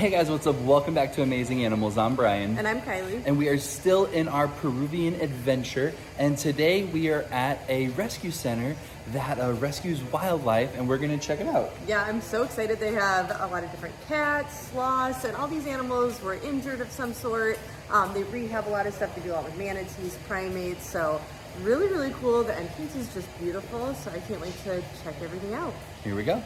Hey guys, what's up? Welcome back to Amazing Animals. I'm Brian. And I'm Kylie. And we are still in our Peruvian adventure. And today we are at a rescue center that rescues wildlife, and we're gonna check it out. Yeah, I'm so excited. They have a lot of different cats, sloths, and all these animals were injured of some sort. They rehab a lot of stuff. They do a lot with manatees, primates. So really, really cool. The entrance is just beautiful. So I can't wait to check everything out. Here we go.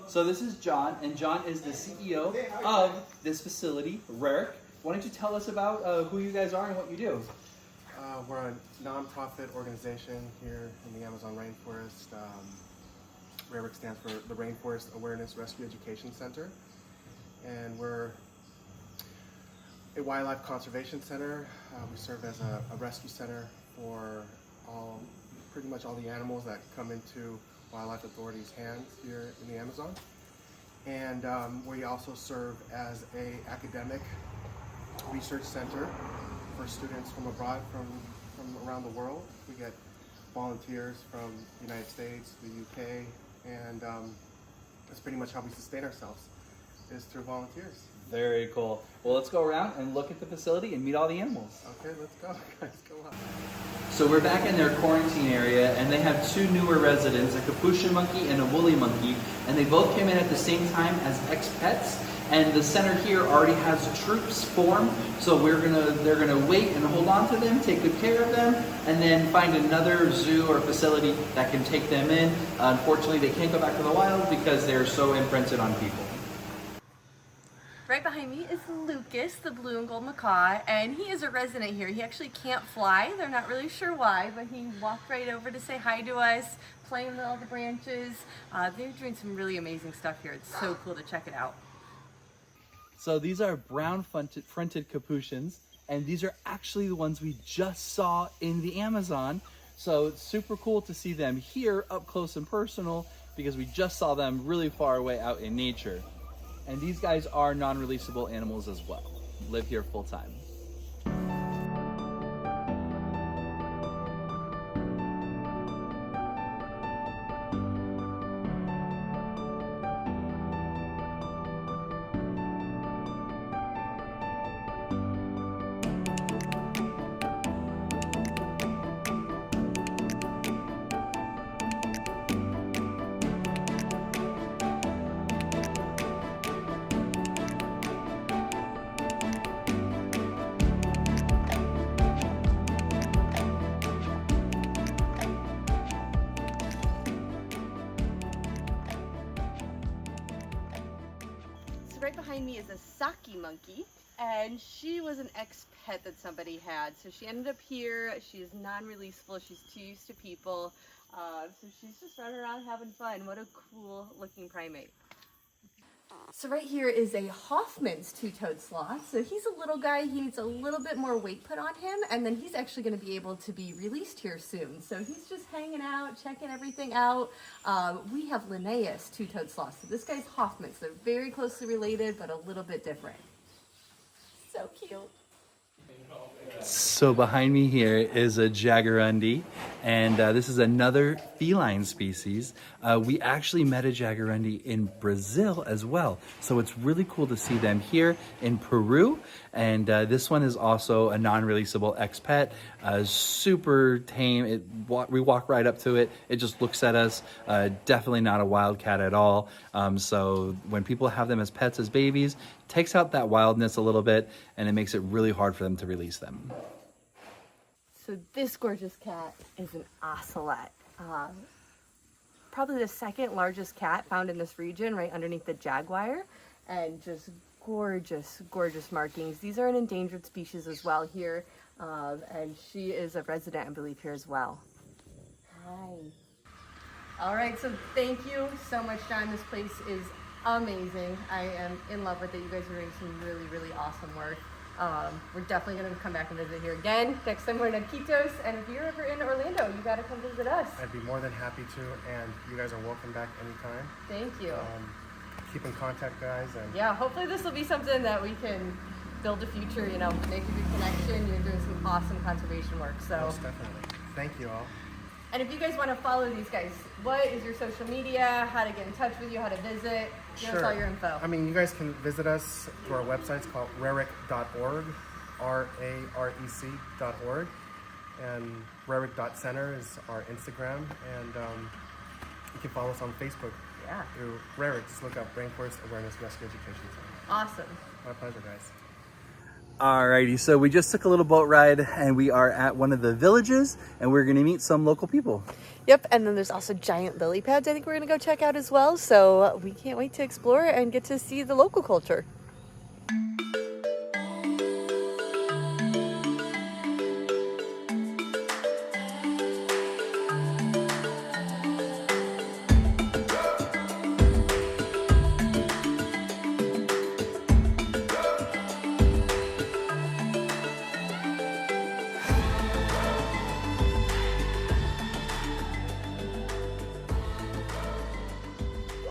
So this is John, and John is the CEO of this facility, RAREC. Why don't you tell us about who you guys are and what you do? We're a non-profit organization here in the Amazon Rainforest. RAREC stands for the Rainforest Awareness Rescue Education Center. And we're a wildlife conservation center. We serve as a rescue center for pretty much all the animals that come into Wildlife Authority's hands here in the Amazon. And we also serve as an academic research center for students from abroad, from around the world. We get volunteers from the United States, the UK, and that's pretty much how we sustain ourselves, is through volunteers. Very cool. Well, let's go around and look at the facility and meet all the animals. Okay, let's go. Let's go up. So we're back in their quarantine area, and they have two newer residents, a capuchin monkey and a woolly monkey, and they both came in at the same time as ex-pets. And the center here already has troops formed, so they're gonna wait and hold on to them, take good care of them, and then find another zoo or facility that can take them in. Unfortunately, they can't go back to the wild because they're so imprinted on people. Right behind me is Lucas, the blue and gold macaw, and he is a resident here. He actually can't fly. They're not really sure why, but he walked right over to say hi to us, playing with all the branches. They're doing some really amazing stuff here. It's so cool to check it out. So these are brown fronted capuchins, and these are actually the ones we just saw in the Amazon. So it's super cool to see them here up close and personal because we just saw them really far away out in nature. And these guys are non-releasable animals as well. Live here full time. Right behind me is a Saki monkey, and she was an ex-pet that somebody had. So she ended up here. She is non-releasable. She's too used to people. So she's just running around having fun. What a cool looking primate. So right here is a Hoffman's two-toed sloth. So he's a little guy. He needs a little bit more weight put on him, and then he's actually going to be able to be released here soon. So he's just hanging out, checking everything out. We have Linnaeus two-toed sloth. So this guy's Hoffman's. They're very closely related, but a little bit different. So cute. So behind me here is a jaguarundi, and this is another feline species. We actually met a jaguarundi in Brazil as well, so it's really cool to see them here in Peru. And this one is also a non-releasable ex-pet, super tame. We walk right up to it, it just looks at us. Definitely not a wildcat at all. So when people have them as pets, as babies, takes out that wildness a little bit, and it makes it really hard for them to release them. So this gorgeous cat is an ocelot. Probably the second largest cat found in this region, right underneath the jaguar, and just gorgeous, gorgeous markings. These are an endangered species as well here, and she is a resident, I believe, here as well. Hi. All right, so thank you so much, John. This place is amazing. I am in love with it. You guys are doing some really, really awesome work. We're definitely going to come back and visit here again next time we're in Iquitos, and if you're ever in Orlando, you got to come visit us. I'd be more than happy to, and you guys are welcome back anytime. Thank you. Keep in contact, guys. And yeah, hopefully this will be something that we can build a future, you know, make a good connection. You're doing some awesome conservation work. So Most definitely. Thank you all. And if you guys want to follow these guys, what is your social media, how to get in touch with you, how to visit? Give us all your info. I mean, you guys can visit us through our website. It's called rarec.org, RAREC.org. And rarec.center is our Instagram. And you can follow us on Facebook through Rarec. Just look up Rainforest Awareness Rescue Education Center. Awesome. My pleasure, guys. Alrighty, so we just took a little boat ride and we are at one of the villages and we're gonna meet some local people. Yep, and then there's also giant lily pads I think we're going to go check out as well. So we can't wait to explore and get to see the local culture.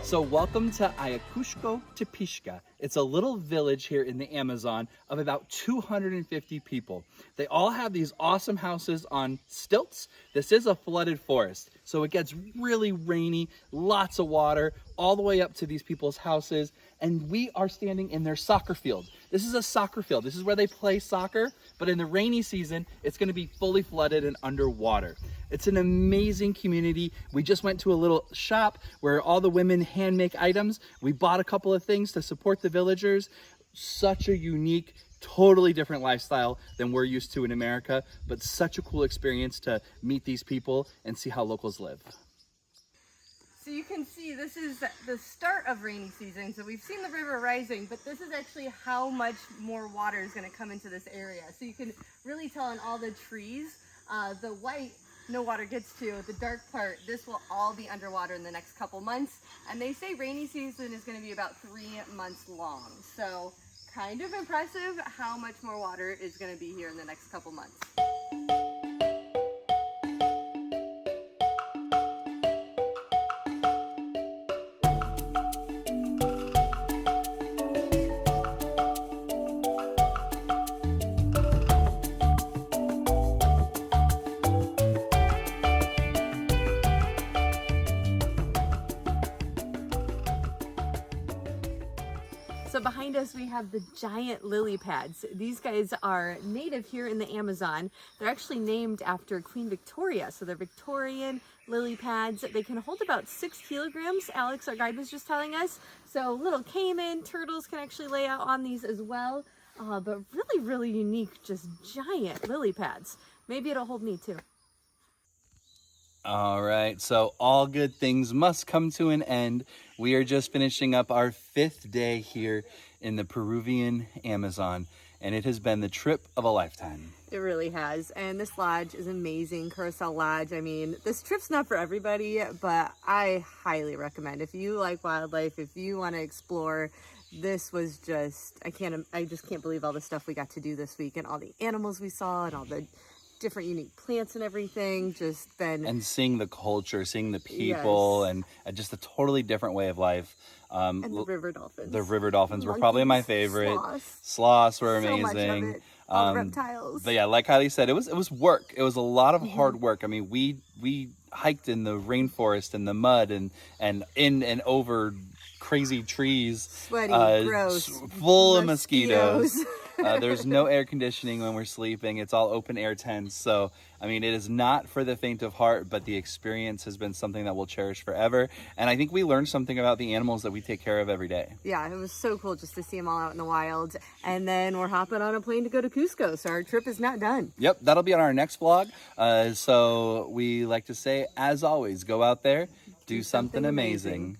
So welcome to Ayacucho Tepisca. It's a little village here in the Amazon of about 250 people. They all have these awesome houses on stilts. This is a flooded forest, so it gets really rainy, lots of water, all the way up to these people's houses. And we are standing in their soccer field. This is a soccer field. This is where they play soccer, but in the rainy season, it's gonna be fully flooded and underwater. It's an amazing community. We just went to a little shop where all the women hand make items. We bought a couple of things to support the villagers. Such a unique, totally different lifestyle than we're used to in America, but such a cool experience to meet these people and see how locals live. So you can see this is the start of rainy season. So we've seen the river rising, but this is actually how much more water is going to come into this area. So you can really tell on all the trees, the white, no water gets to. The dark part, this will all be underwater in the next couple months. And they say rainy season is going to be about 3 months long. So kind of impressive how much more water is going to be here in the next couple months. So behind us we have the giant lily pads. These guys are native here in the Amazon. They're actually named after Queen Victoria. So they're Victorian lily pads. They can hold about 6 kilograms. Alex, our guide, was just telling us. So little caiman, turtles can actually lay out on these as well. But really, really unique, just giant lily pads. Maybe it'll hold me too. All right, so all good things must come to an end. We are just finishing up our 5th day here in the Peruvian Amazon, and it has been the trip of a lifetime. It really has. And this lodge is amazing, Curacao Lodge. I mean, this trip's not for everybody, but I highly recommend. If you like wildlife, if you want to explore, this was just, I just can't believe all the stuff we got to do this week and all the animals we saw and all the different unique plants and everything. Just been, and seeing the culture, seeing the people, yes, and just a totally different way of life. And the river dolphins. The river dolphins were Monkeys, probably my favorite. Sloths were amazing. So much of it. All the reptiles. But yeah, like Kylie said, it was work. It was a lot of hard work. I mean, we hiked in the rainforest in the mud and in and over crazy trees, sweaty, gross, full of mosquitoes. There's no air conditioning when we're sleeping. It's all open air tents. So, I mean, it is not for the faint of heart, but the experience has been something that we'll cherish forever. And I think we learned something about the animals that we take care of every day. Yeah, it was so cool just to see them all out in the wild. And then we're hopping on a plane to go to Cusco. So our trip is not done. Yep, that'll be on our next vlog. So we like to say, as always, go out there, do something amazing.